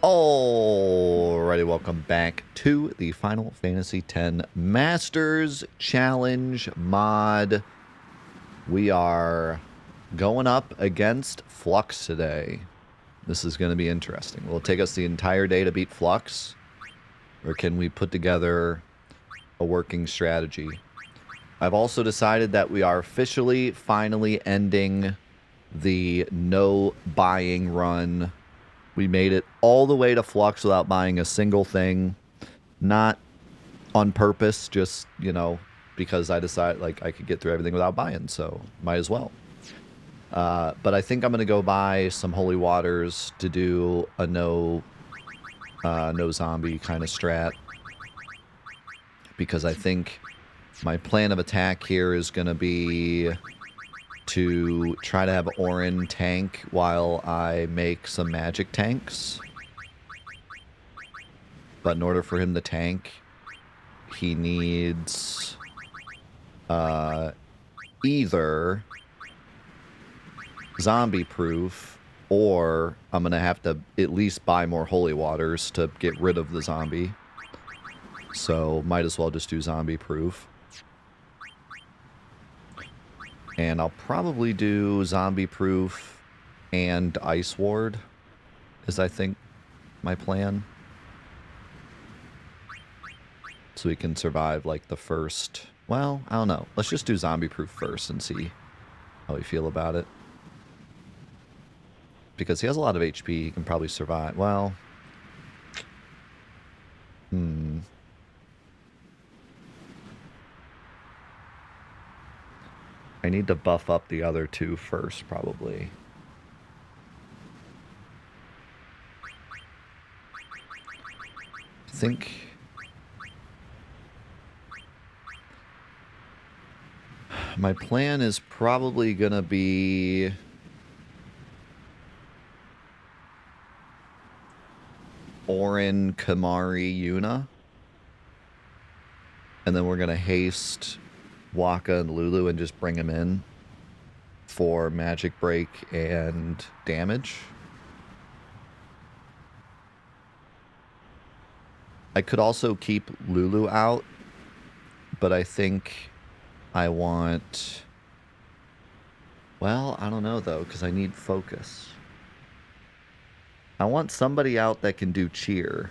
Alrighty, welcome back to the Final Fantasy X Masters Challenge mod. We are going up against Flux today. This is going to be interesting. Will it take us the entire day to beat Flux? Or can we put together a working strategy? I've also decided that we are officially, finally ending the no buying run. We made it all the way to Flux without buying a single thing. Not on purpose, just, you know, because I decided, like, I could get through everything without buying, so might as well. But I think I'm going to go buy some Holy Waters to do a no zombie kind of strat. Because I think my plan of attack here is going to be to try to have Orin tank while I make some magic tanks. But in order for him to tank, he needs either zombie proof, or I'm going to have to at least buy more holy waters to get rid of the zombie. So might as well just do zombie proof. And I'll probably do zombie proof and ice ward, is I think my plan. So we can survive like the first, well, I don't know. Let's just do zombie proof first and see how we feel about it. Because he has a lot of HP, he can probably survive. Well, I need to buff up the other two first, probably. I think my plan is probably gonna be Orin, Kamari, Yuna. And then we're gonna haste Waka and Lulu and just bring them in for magic break and damage. I could also keep Lulu out, but I think I want, well, I don't know though, because I need focus. I want somebody out that can do cheer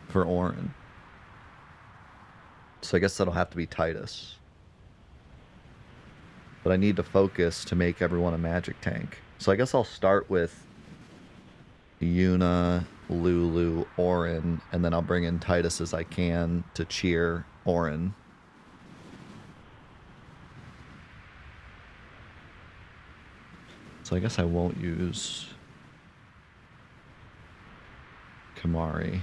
for Orin. So I guess that'll have to be Titus. But I need to focus to make everyone a magic tank. So I guess I'll start with Yuna, Lulu, Orin, and then I'll bring in Titus as I can to cheer Orin. So I guess I won't use Kamari.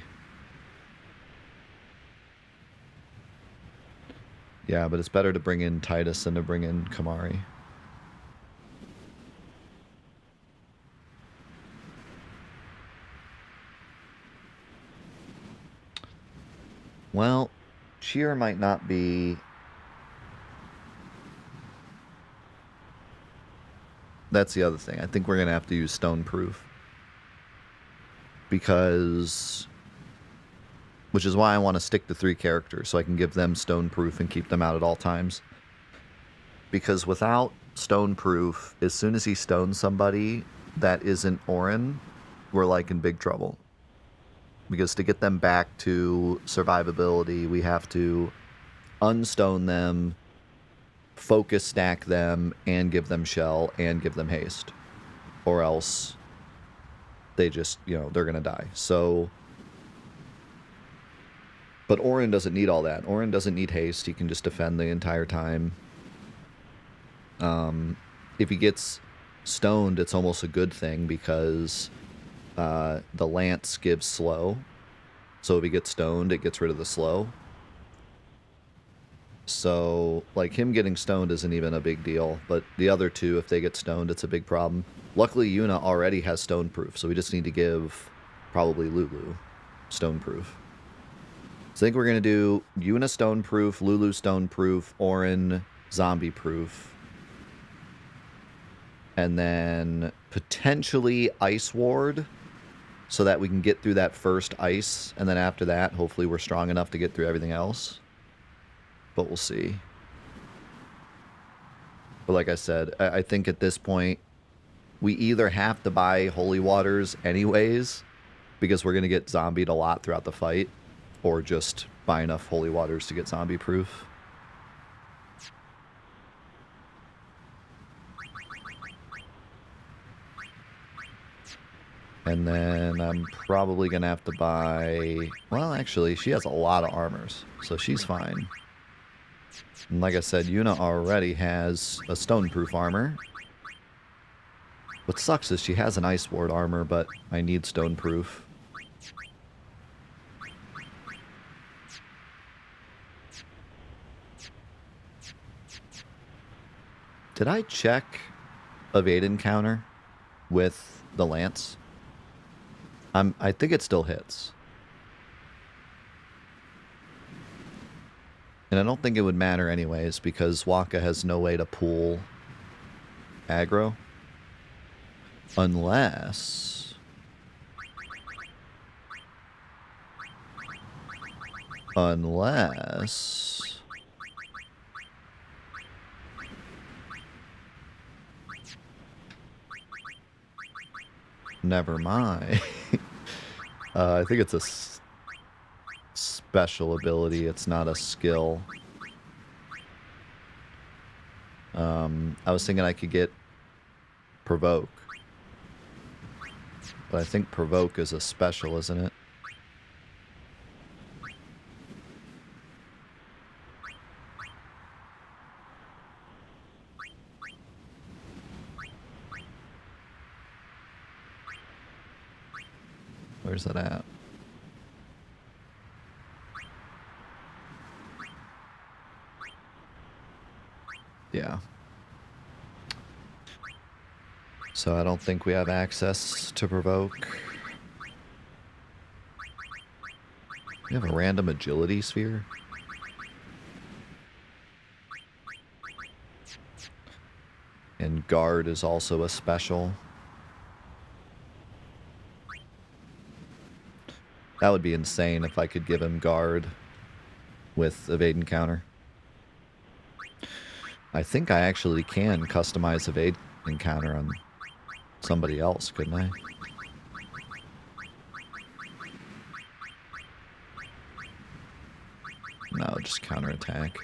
Yeah, but it's better to bring in Titus than to bring in Kamari. Well, cheer might not be... That's the other thing. I think we're going to have to use stone proof. Because... Which is why I want to stick to 3 characters, so I can give them stone proof and keep them out at all times. Because without stone proof, as soon as he stones somebody that isn't Orin, we're like in big trouble. Because to get them back to survivability, we have to unstone them, focus stack them, and give them shell, and give them haste. Or else they just, you know, they're going to die. So... But Orin doesn't need all that. Orin doesn't need haste. He can just defend the entire time. If he gets stoned, it's almost a good thing because the lance gives slow. So if he gets stoned, it gets rid of the slow. So, like, him getting stoned isn't even a big deal. But the other two, if they get stoned, it's a big problem. Luckily, Yuna already has stone proof. So we just need to give probably Lulu stone proof. So I think we're going to do Yuna stone proof, Lulu stone proof, Orin zombie proof. And then potentially Ice Ward so that we can get through that first ice, and then after that, hopefully we're strong enough to get through everything else. But we'll see. But like I said, I think at this point, we either have to buy holy waters anyways, because we're going to get zombied a lot throughout the fight, or just buy enough holy waters to get zombie proof. And then I'm probably going to have to buy... Well, actually, she has a lot of armors, so she's fine. And like I said, Yuna already has a stone-proof armor. What sucks is she has an ice ward armor, but I need stone-proof. Did I check evade encounter with the lance? I think it still hits. And I don't think it would matter anyways, because Waka has no way to pull aggro. Unless... Never mind. I think it's a special ability. It's not a skill. I was thinking I could get Provoke. But I think Provoke is a special, isn't it? Where's that at? Yeah. So I don't think we have access to Provoke. We have a random agility sphere. And guard is also a special. That would be insane if I could give him guard with evade encounter. I think I actually can customize evade encounter on somebody else, couldn't I? No, just counterattack.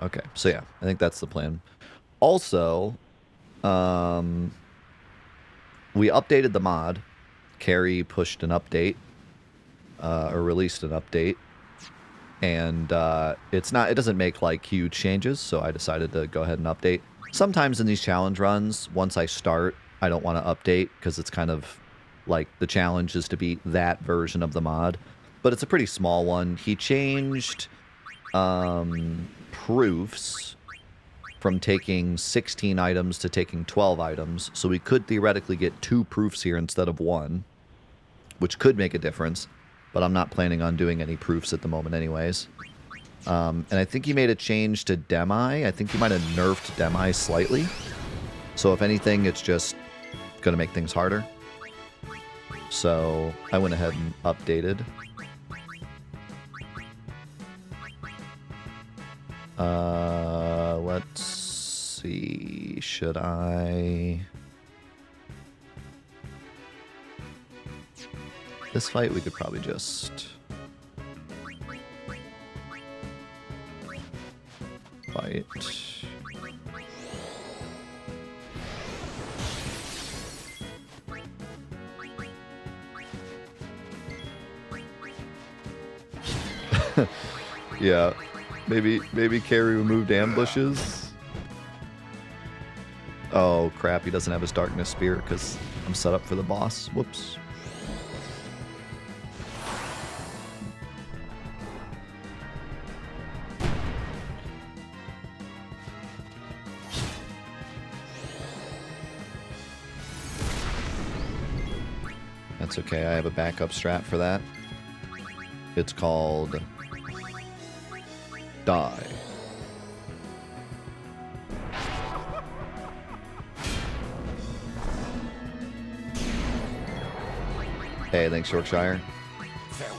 Okay, so yeah, I think that's the plan. Also, we updated the mod. Carrie pushed an update, or released an update, and it doesn't make like huge changes, so I decided to go ahead and update. Sometimes in these challenge runs, once I start, I don't want to update because it's kind of like the challenge is to beat that version of the mod, but it's a pretty small one. He changed proofs from taking 16 items to taking 12 items, so we could theoretically get 2 proofs here instead of 1, which could make a difference, but I'm not planning on doing any proofs at the moment anyways. And I think he made a change to Demi. I think he might have nerfed Demi slightly, so if anything, it's just going to make things harder. So I went ahead and updated. Let's see. Should I... This fight, we could probably just... fight. Yeah. Maybe Carrie removed ambushes. Oh crap, he doesn't have his darkness spear because I'm set up for the boss. Whoops. That's okay, I have a backup strat for that. It's called Die. Hey, thanks, Yorkshire. Farewell.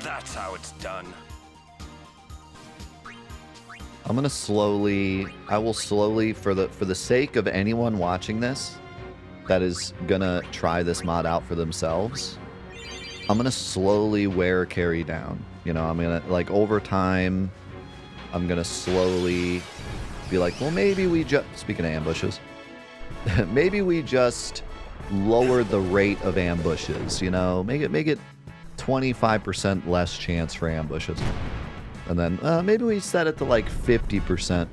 That's how it's done. I'm gonna slowly, I will slowly, for the sake of anyone watching this that is gonna try this mod out for themselves, I'm gonna slowly wear carry down. You know, I'm gonna, like, over time, I'm gonna slowly be like, well, maybe we just, speaking of ambushes, maybe we just lower the rate of ambushes, you know, make it 25% less chance for ambushes. And then maybe we set it to like 50%.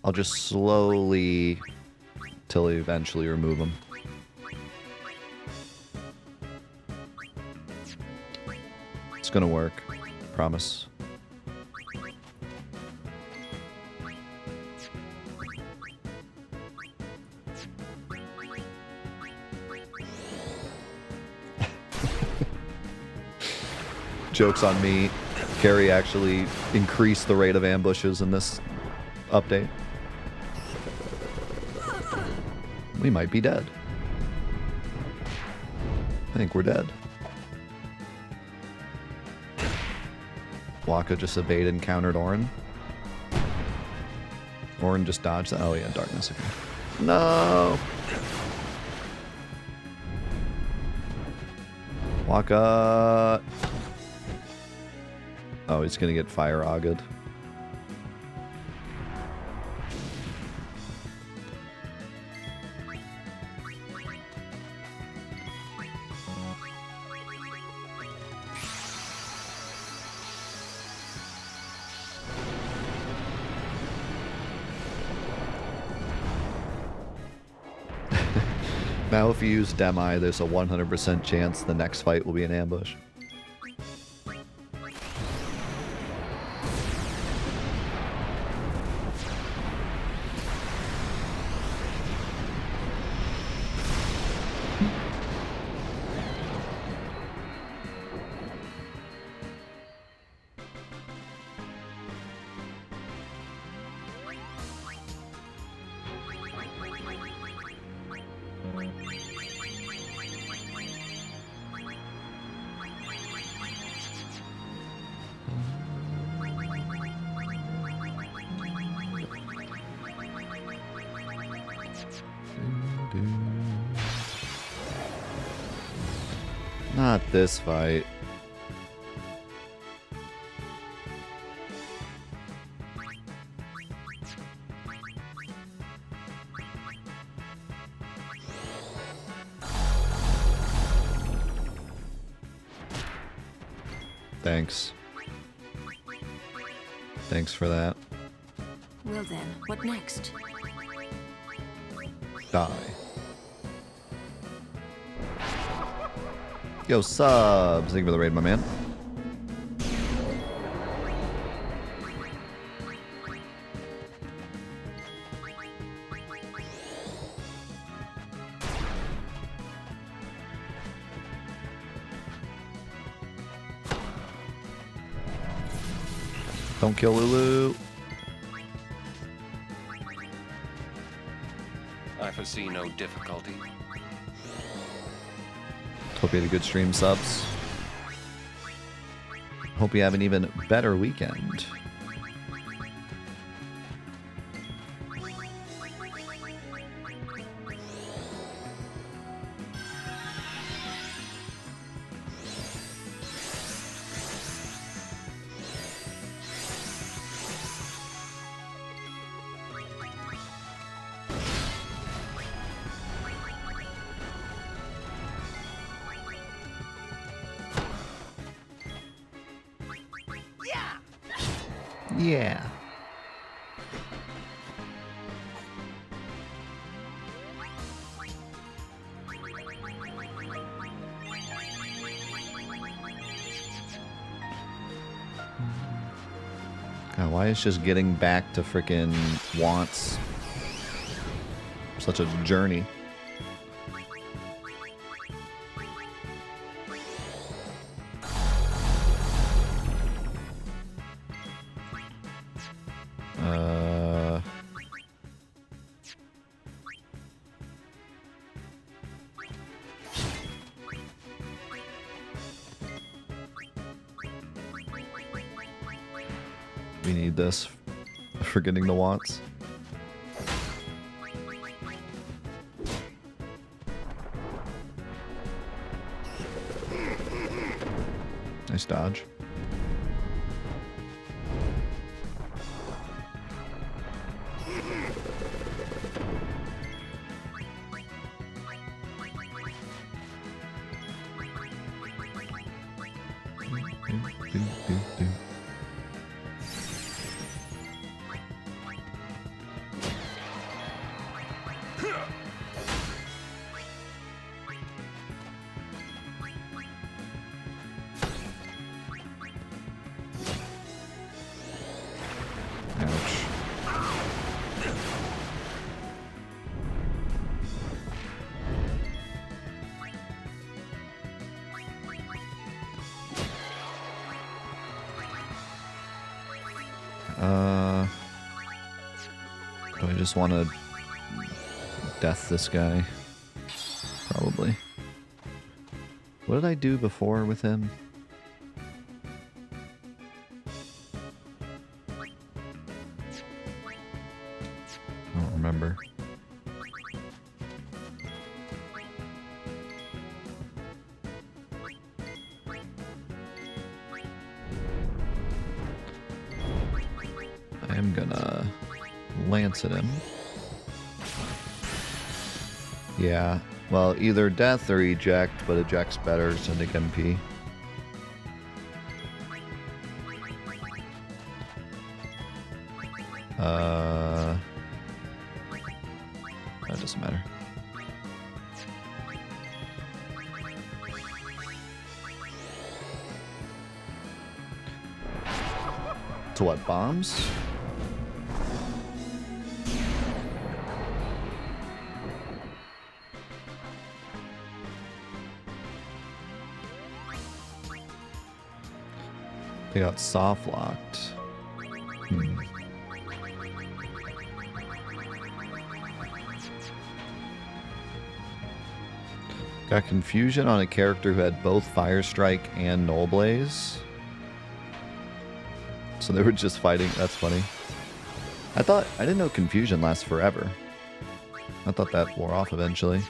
I'll just slowly, till we eventually remove them. It's gonna work, promise. Joke's on me. Carry actually increased the rate of ambushes in this update. We might be dead. I think we're dead. Waka just evaded and countered Orin. Orin just dodged that. Oh yeah, darkness. Okay. No! Waka! Oh, he's gonna get fire auged. Now if you use Demi, there's a 100% chance the next fight will be an ambush. Not this fight. Thanks. Thanks for that. Well then, what next? Die. Yo, subs. Thank you for the raid, my man. Don't kill Lulu. I foresee no difficulty. Hope you had a good stream, subs. Hope you have an even better weekend. Yeah. God, why is just getting back to frickin' wants such a journey? We need this for getting the wants. Nice dodge. Do I just want to death this guy? Probably. What did I do before with him? I don't remember. I am gonna lance at him. Yeah, well, either death or eject, but eject's better, sending MP. That doesn't matter. To what, bombs? They got soft locked. Got confusion on a character who had both Fire Strike and Null Blaze. So they were just fighting. That's funny. I didn't know confusion lasts forever. I thought that wore off eventually.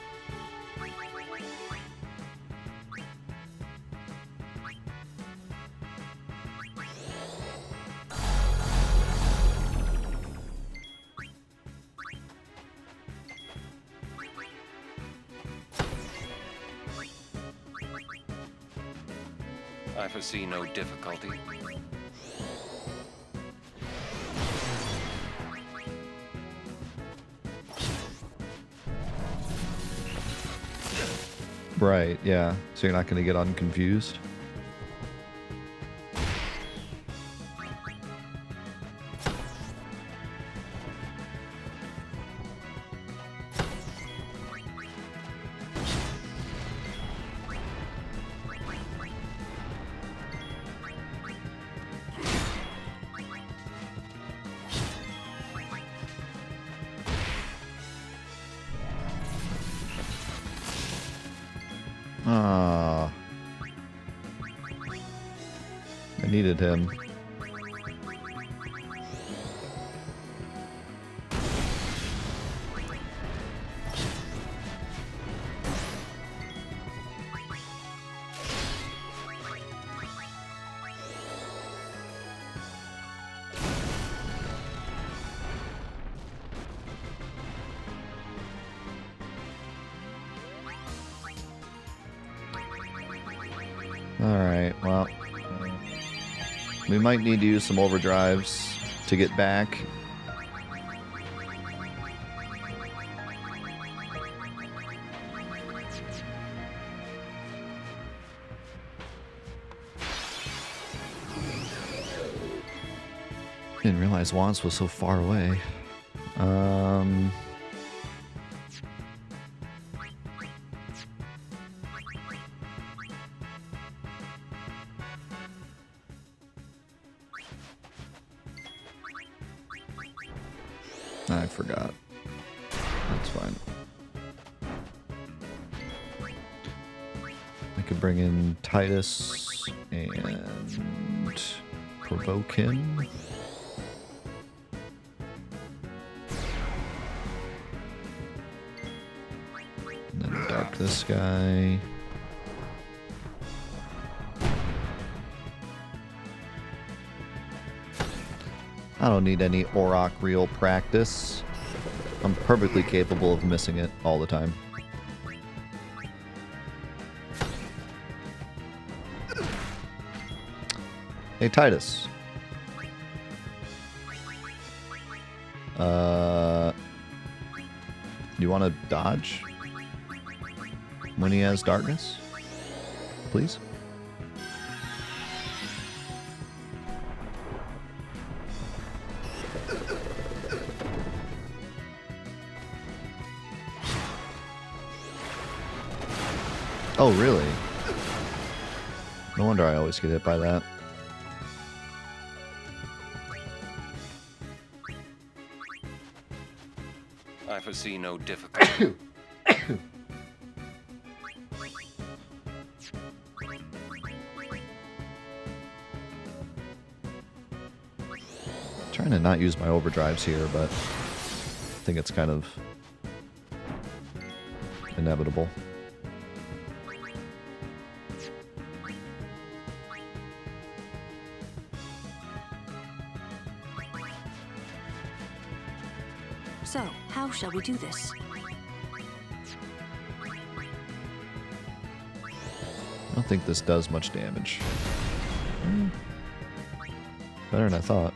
I foresee no difficulty. Right, yeah. So you're not going to get unconfused? Ah, I needed him. Alright, well, we might need to use some overdrives to get back. Didn't realize Wands was so far away. I forgot. That's fine. I could bring in Titus and provoke him. this guy. I don't need any Auroch reel practice. I'm perfectly capable of missing it all the time. Hey, Titus. You want to dodge when he has darkness? Please? Oh, really? No wonder I always get hit by that. I foresee no difficulty. Trying to not use my overdrives here, but I think it's kind of inevitable. So, how shall we do this? I don't think this does much damage. Better than I thought.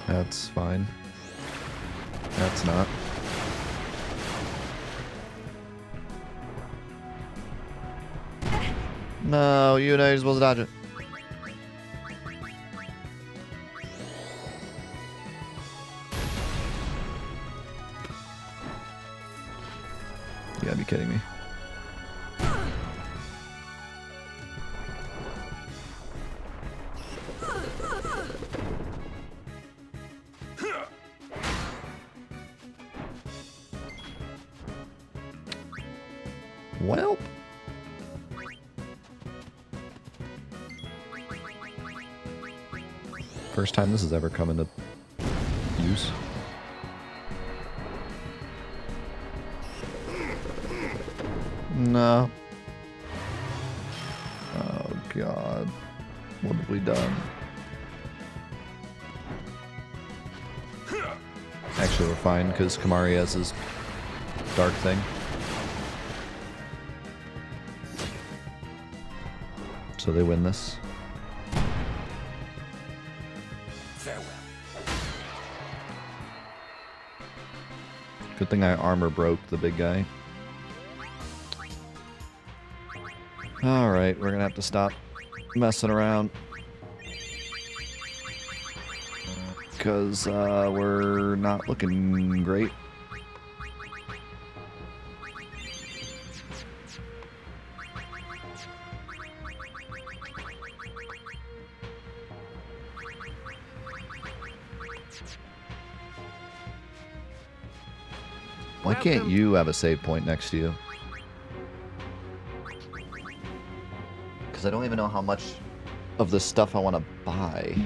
That's fine. That's not. No, Yuna, you're supposed to dodge it. You gotta be kidding me. Well. First time this has ever come into use. No. Oh god. What have we done? Actually, we're fine because Kamari has his dark thing. So they win this. Farewell. Good thing I armor broke the big guy. Alright, we're gonna have to stop messing around. Because we're not looking great. Why can't you have a save point next to you? Because I don't even know how much of the stuff I want to buy.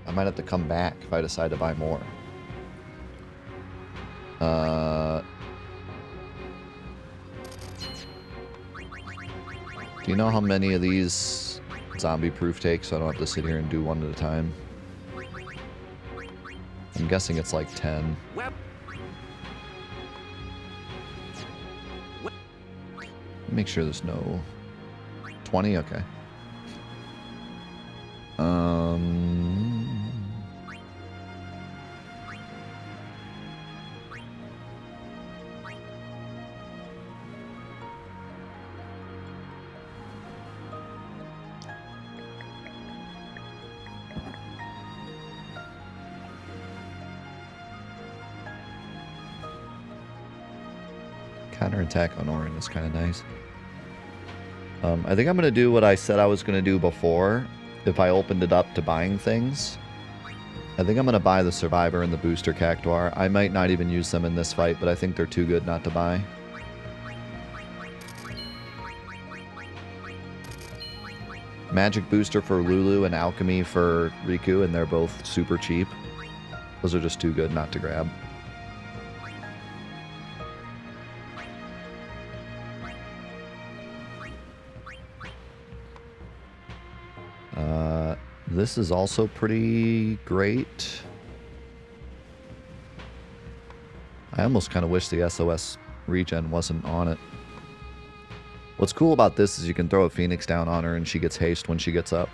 I might have to come back if I decide to buy more. Do you know how many of these zombie proof takes so I don't have to sit here and do one at a time? I'm guessing it's like 10. Make sure there's no 20. Okay. Counterattack on Orin is kind of nice. I think I'm going to do what I said I was going to do before. If I opened it up to buying things, I think I'm going to buy the Survivor and the Booster Cactuar. I might not even use them in this fight, but I think they're too good not to buy. Magic Booster for Lulu and Alchemy for Riku, and they're both super cheap. Those are just too good not to grab. This is also pretty great. I almost kind of wish the SOS regen wasn't on it. What's cool about this is you can throw a Phoenix down on her and she gets haste when she gets up.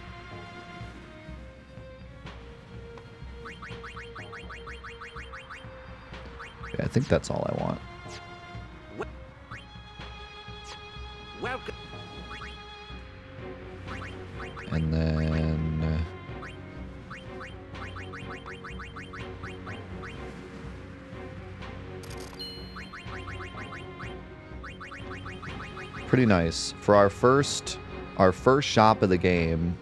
Yeah, I think that's all I want. Welcome. And then... pretty nice. For our first shop of the game,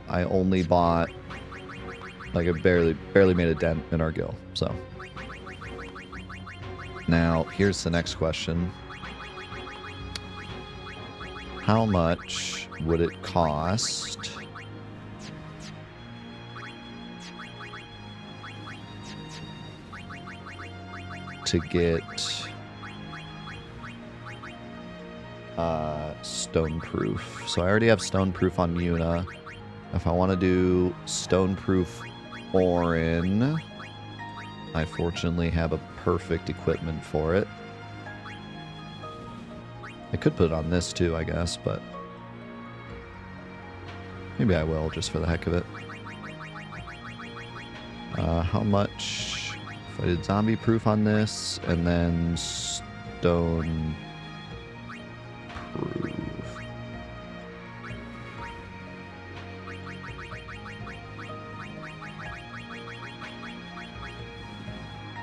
I only bought, like, I barely made a dent in our gil. So now here's the next question. How much would it cost to get Stoneproof? So I already have Stoneproof on Yuna. If I want to do Stoneproof Orin, I fortunately have a perfect equipment for it. I could put it on this too, I guess, but maybe I will just for the heck of it. How much if I did zombie proof on this and then stone proof?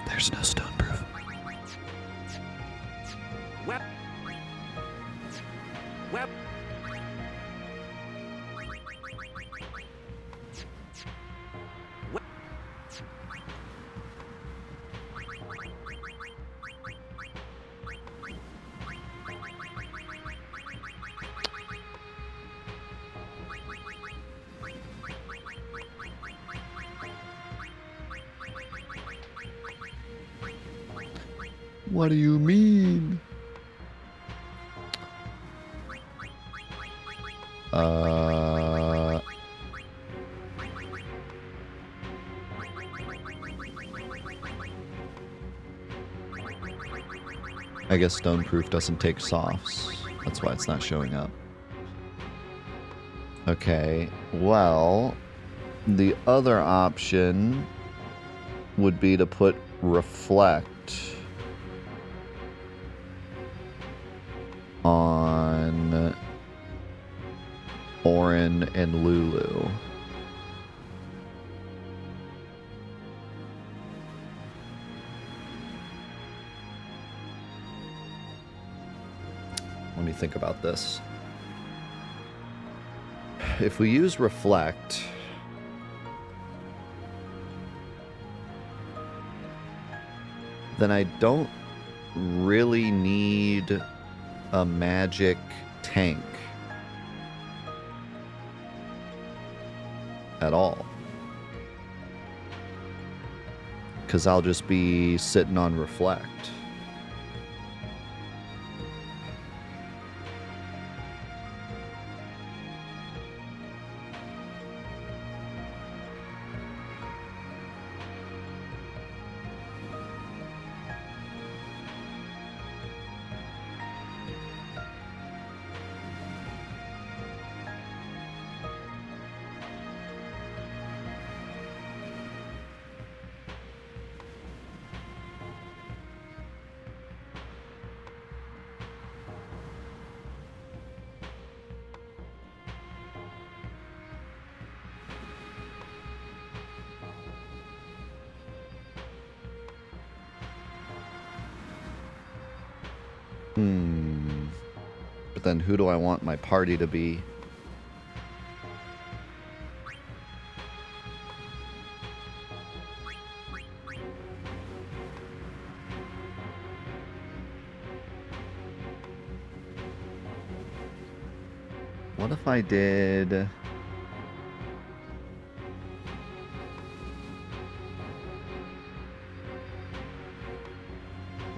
There's no stone proof. Well. What do you mean? I guess Stoneproof doesn't take softs. That's why it's not showing up. Okay, well, the other option would be to put Reflect on Orin and Lulu. Let me think about this. If we use Reflect, then I don't really need a magic tank at all, because I'll just be sitting on Reflect. But then who do I want my party to be? What if I did...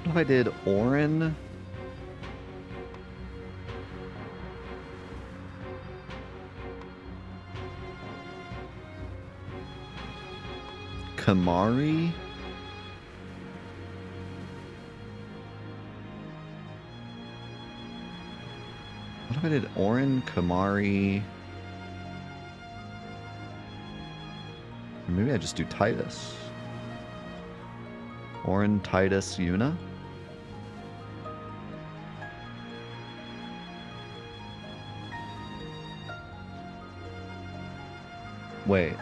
What if I did Orin? Kamari? What if I did Orin, Kamari? Or maybe I just do Titus. Orin, Titus, Yuna? Wait.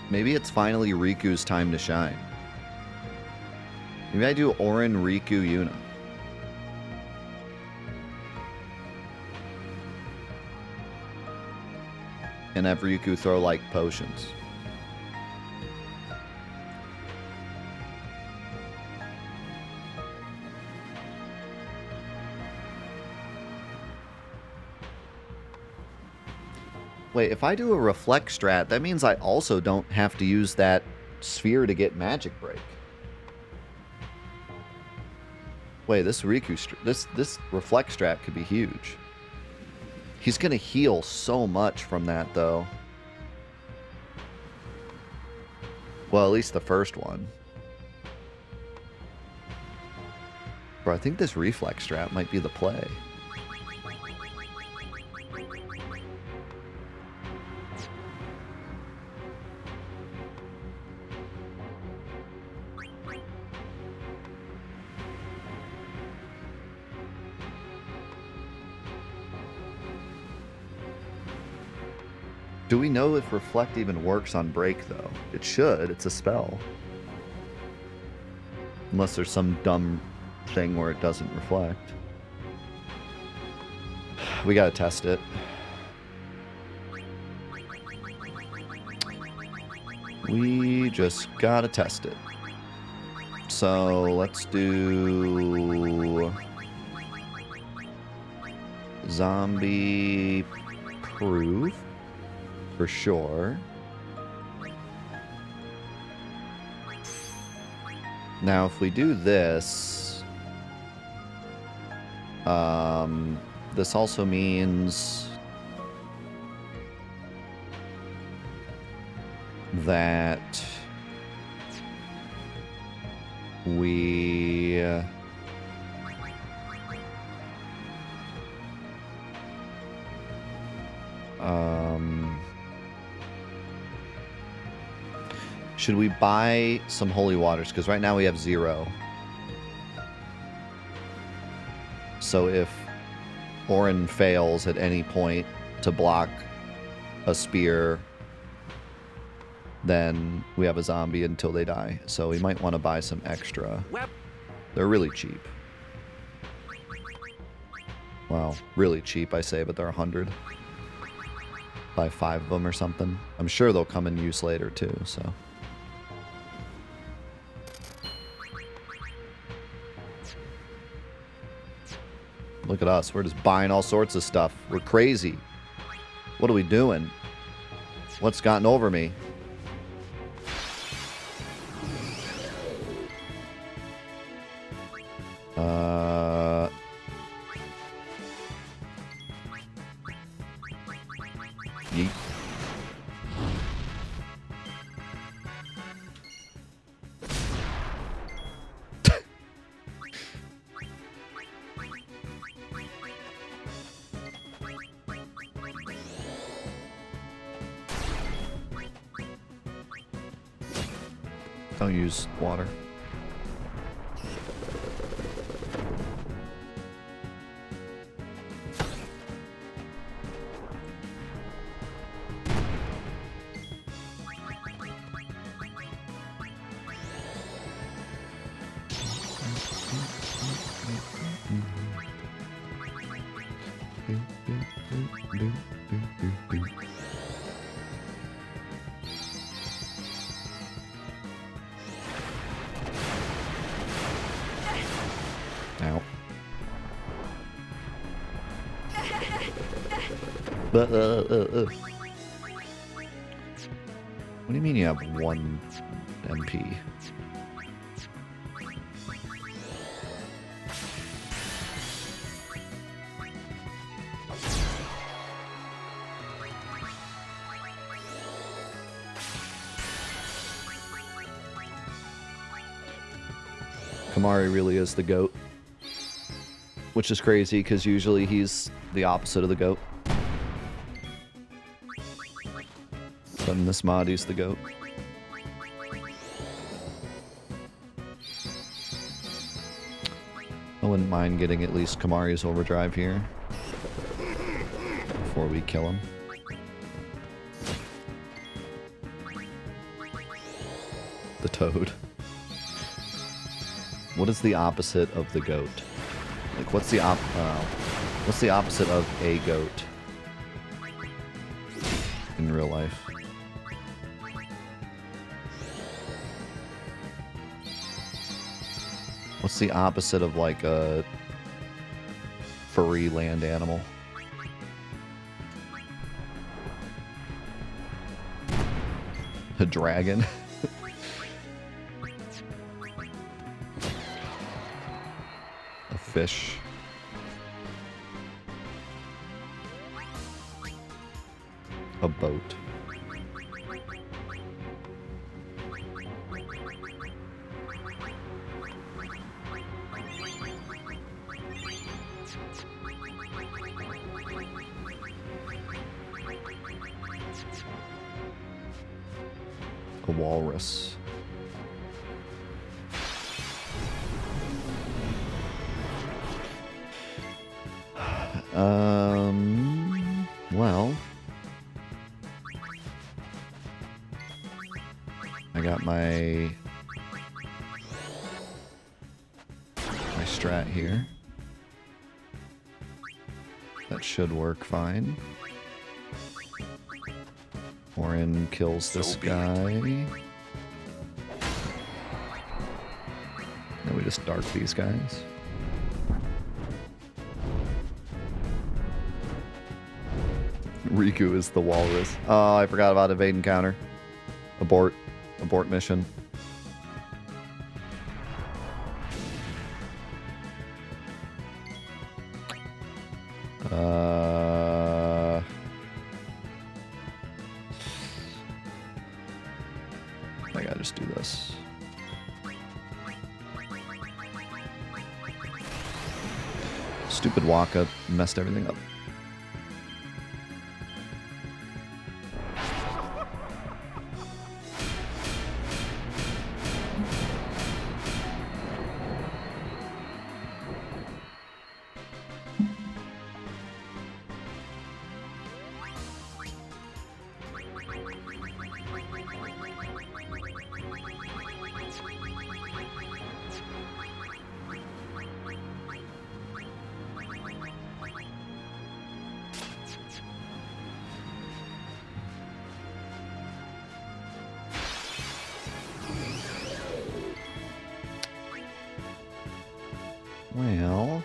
Maybe it's finally Riku's time to shine. Maybe I do Orin, Riku, Yuna. And have Riku throw, like, potions. Wait, if I do a reflect strat, that means I also don't have to use that sphere to get magic break. Wait, this Riku, this reflect strat could be huge. He's gonna heal so much from that, though. Well, at least the first one. Bro, I think this reflex strat might be the play. Do we know if Reflect even works on Break, though? It should. It's a spell. Unless there's some dumb thing where it doesn't reflect. We gotta test it. We just gotta test it. So let's do... Zombie proof. For sure. Now, if we do this, this also means that we should we buy some holy waters? Because right now we have 0. So if Orin fails at any point to block a spear, then we have a zombie until they die. So we might want to buy some extra. They're really cheap. Well, really cheap, I say, but they're 100. Buy 5 of them or something. I'm sure they'll come in use later too, so... Look at us. We're just buying all sorts of stuff. We're crazy. What are we doing? What's gotten over me? Yeet. Don't use water. Ow. What do you mean you have 1 MP? Kamari really is the GOAT. Which is crazy, because usually he's the opposite of the GOAT. But in this mod, he's the GOAT. I wouldn't mind getting at least Kamari's overdrive here before we kill him. The toad. What is the opposite of the goat? Like, what's the opposite of a goat in real life? What's the opposite of, like, a furry land animal? A dragon? A fish? A boat? A walrus. Well, I got my strat here. That should work fine. Orin kills this guy. Then we just dark these guys. Riku is the walrus. Oh, I forgot about evade encounter. Abort. Abort mission. I gotta just do this. Stupid Waka messed everything up. Well,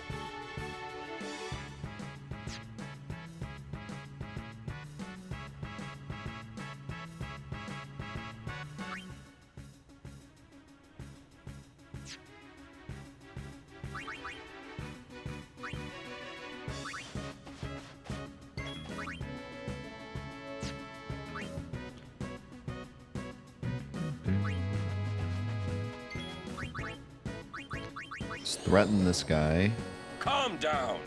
let's threaten this guy. Calm down.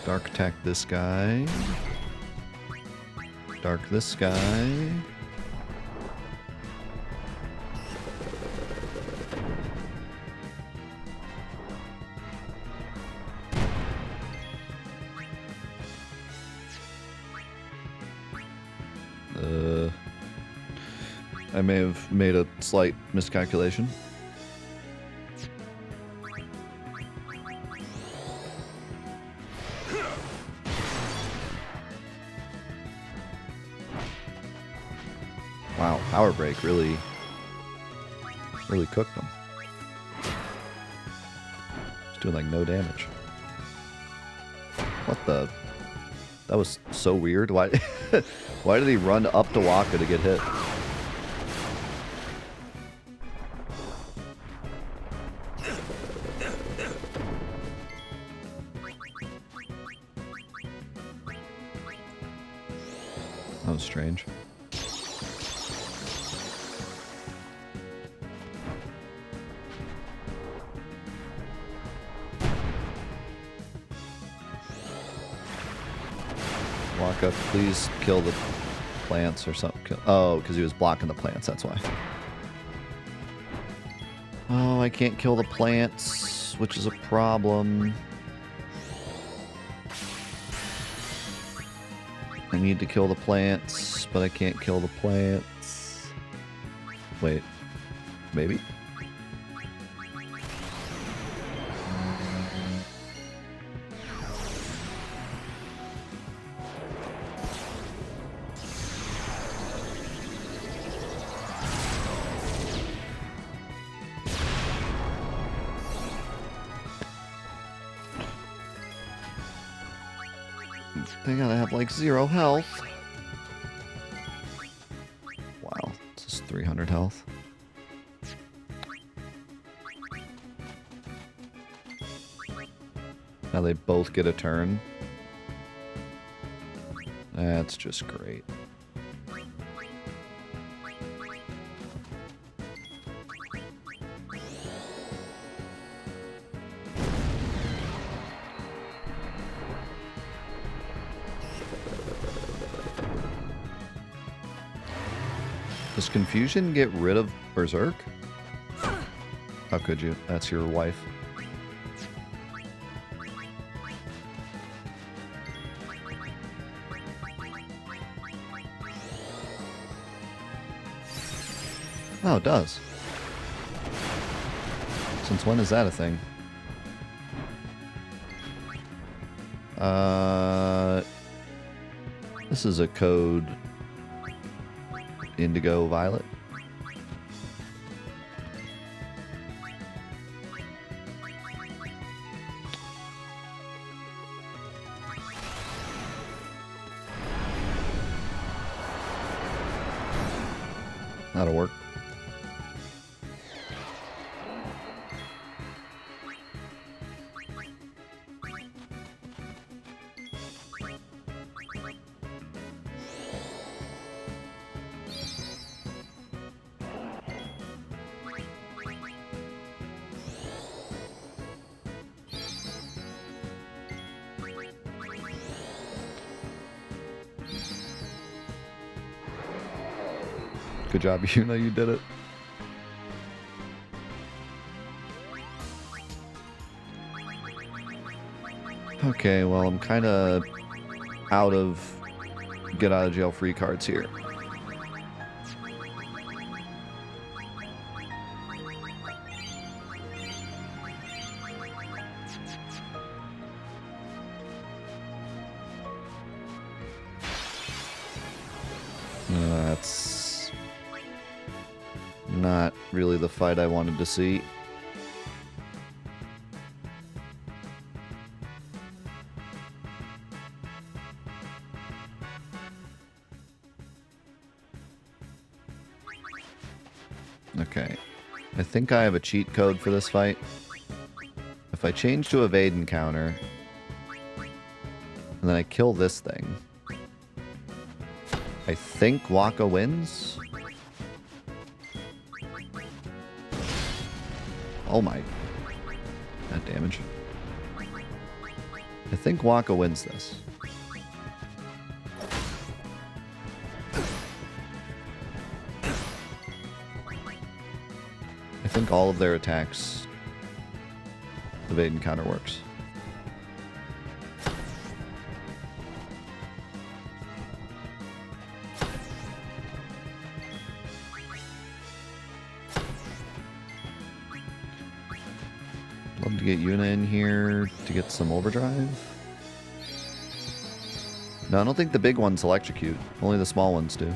Dark attack this guy. Dark this guy. I may have made a slight miscalculation. Wow, power break really cooked him. It's doing like no damage. What the? That was so weird. Why why did he run up to Waka to get hit? That was strange. Walk up, please kill the plants or something. Oh, because he was blocking the plants, that's why. Oh, I can't kill the plants, which is a problem. I need to kill the plants, but I can't kill the plants. Wait. Maybe? They gotta have like 0 health. Wow, it's just 300 health. Now they both get a turn. That's just great. Does Confusion get rid of Berserk? How could you? That's your wife. Oh, it does. Since when is that a thing? This is a code Indigo Violet. That'll work. Good job, Yuna, you did it. Okay, well, I'm kind of out of get out of jail free cards here. That's not really the fight I wanted to see. Okay, I think I have a cheat code for this fight. If I change to evade encounter, and then I kill this thing, I think Waka wins. Oh my, that damage. I think Waka wins this. I think all of their attacks, evade and counter works. Love to get Yuna in here to get some overdrive. No, I don't think the big ones electrocute. Only the small ones do.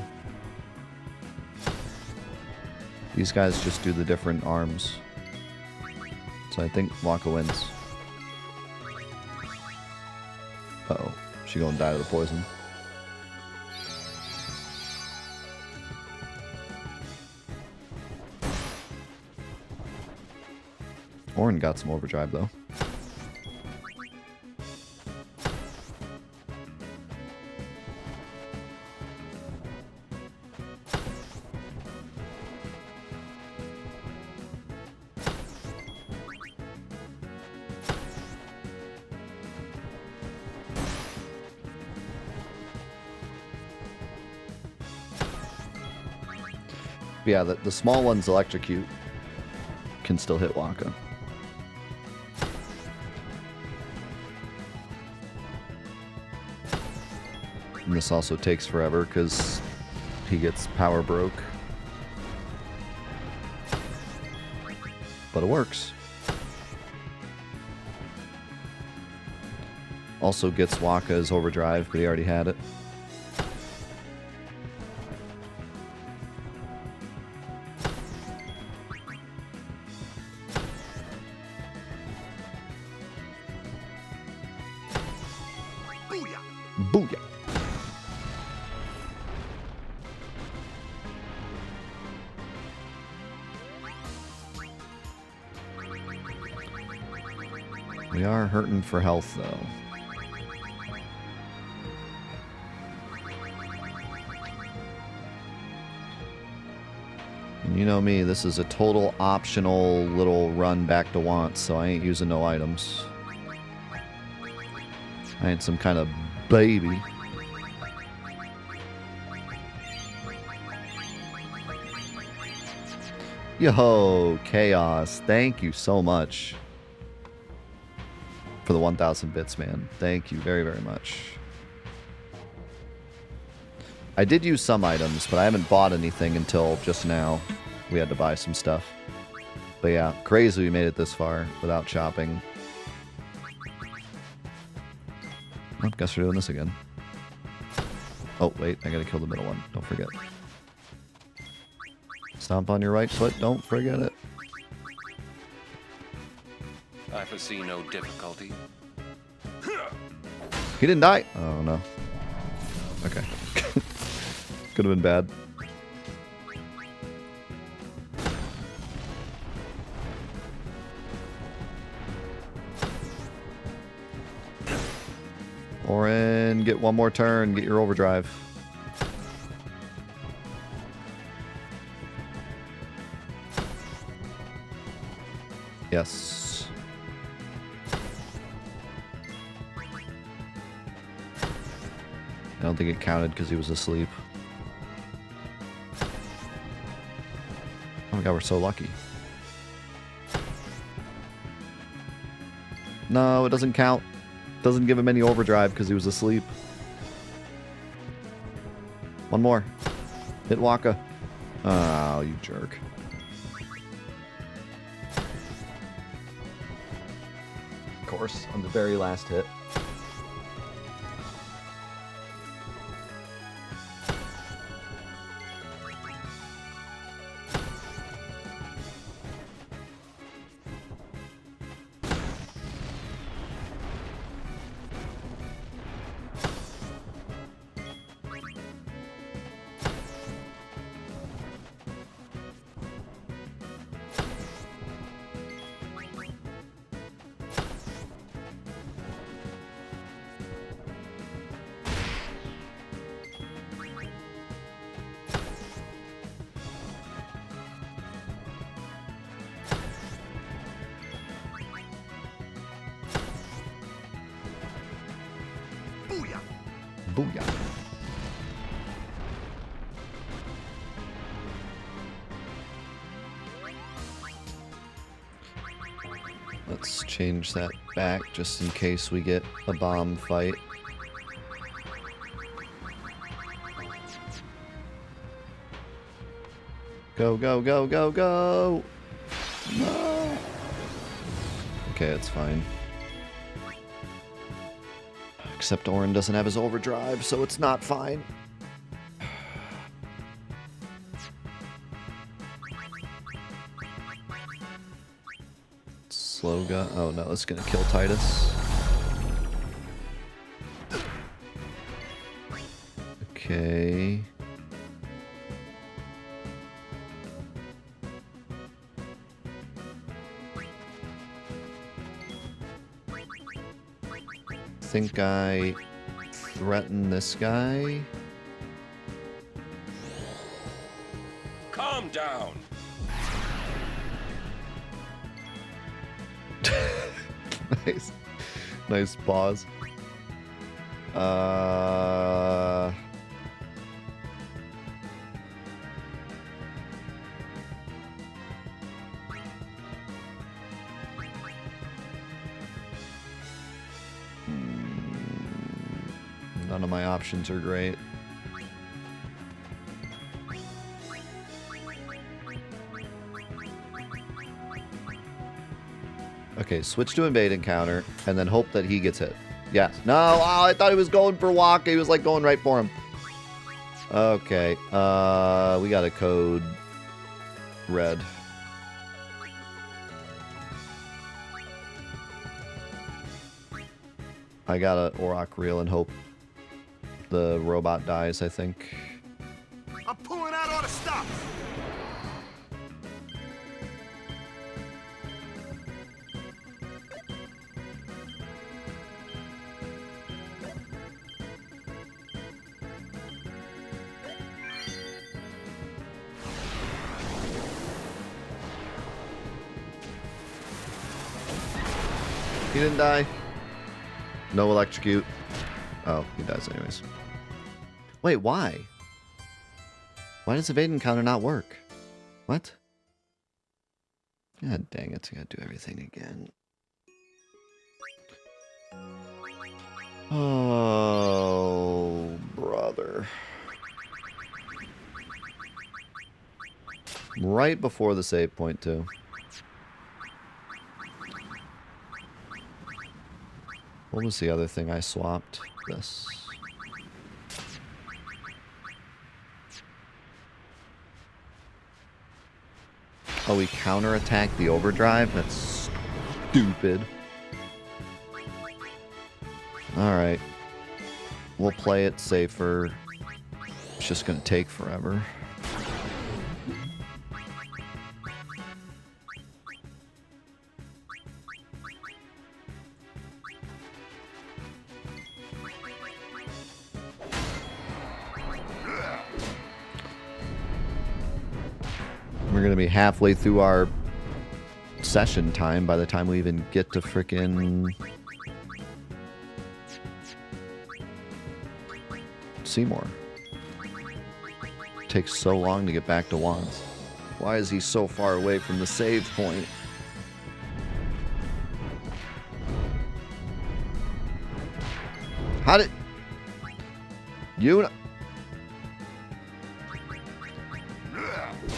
These guys just do the different arms. So I think Waka wins. Uh-oh. She gonna die to the poison. Orin got some overdrive, though. Yeah, the small ones electrocute. Can still hit Waka. And this also takes forever because he gets power broke. But it works. Also gets Waka's overdrive, but he already had it. Booyah! We are hurting for health, though. And you know me, this is a total optional little run back to wants, so I ain't using no items. I ain't some kind of baby. Yo, Chaos, thank you so much for the 1,000 bits, man. Thank you very, very much. I did use some items, but I haven't bought anything until just now. We had to buy some stuff. But yeah, crazy we made it this far without chopping. Oh, guess we're doing this again. Oh, wait, I gotta kill the middle one. Don't forget. Stomp on your right foot, don't forget it. I foresee no difficulty. He didn't die. Oh, no. Okay. Could have been bad. Orin, get one more turn. Get your overdrive. Yes. I don't think it counted because he was asleep. Oh my god, we're so lucky. No, it doesn't count. Doesn't give him any overdrive because he was asleep. One more. Hit Waka. Oh, you jerk. Of course, on the very last hit. Booyah. Let's change that back just in case we get a bomb fight. Go, go, go, go, go! No! Okay, it's fine. Except Orin doesn't have his overdrive, so it's not fine. slow gun. Oh no, it's gonna kill Titus. Okay. Think I threaten this guy. Calm down. Nice. Nice pause. None of my options are great. Okay, switch to invade encounter, and then hope that he gets hit. Yes. No, oh, I thought he was going for walk. He was like going right for him. Okay, we got a code red. I got a Auroch reel and hope the robot dies, I think. I'm pulling out all the stops. He didn't die. No electrocute. Oh, he dies anyways. Wait, why? Why does evade encounter not work? What? God dang it, I gotta do everything again. Oh, brother. Right before the save point, too. What was the other thing I swapped? This. Oh, we counterattack the overdrive? That's stupid. Alright. We'll play it safer. It's just gonna take forever. We're gonna be halfway through our session time by the time we even get to frickin' Seymour. Takes so long to get back to Wands. Why is he so far away from the save point? How did... Yuna...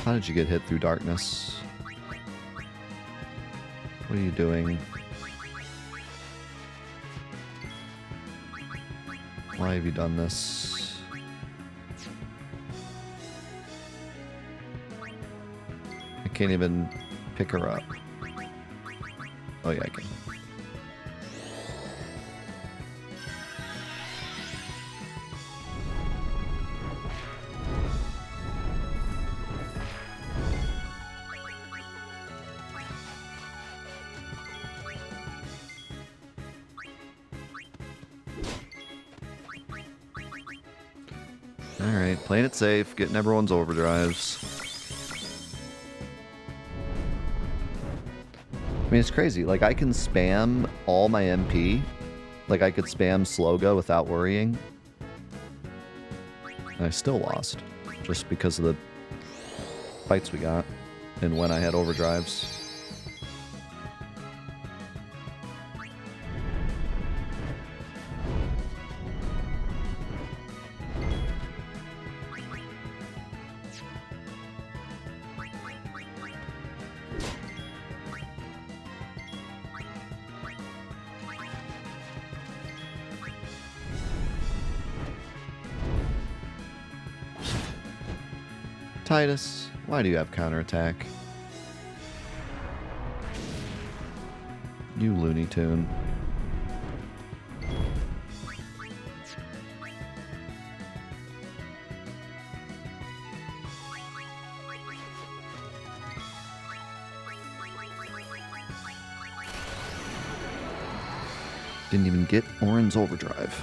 How did you get hit through darkness? What are you doing? Why have you done this? I can't even pick her up. Oh yeah, I can. Alright, playing it safe, getting everyone's overdrives. I mean, it's crazy. Like, I can spam all my MP. Like, I could spam Sloga without worrying. And I still lost. Just because of the fights we got. And when I had overdrives. Titus, why do you have counterattack? You Looney Tune. Didn't even get Orin's overdrive.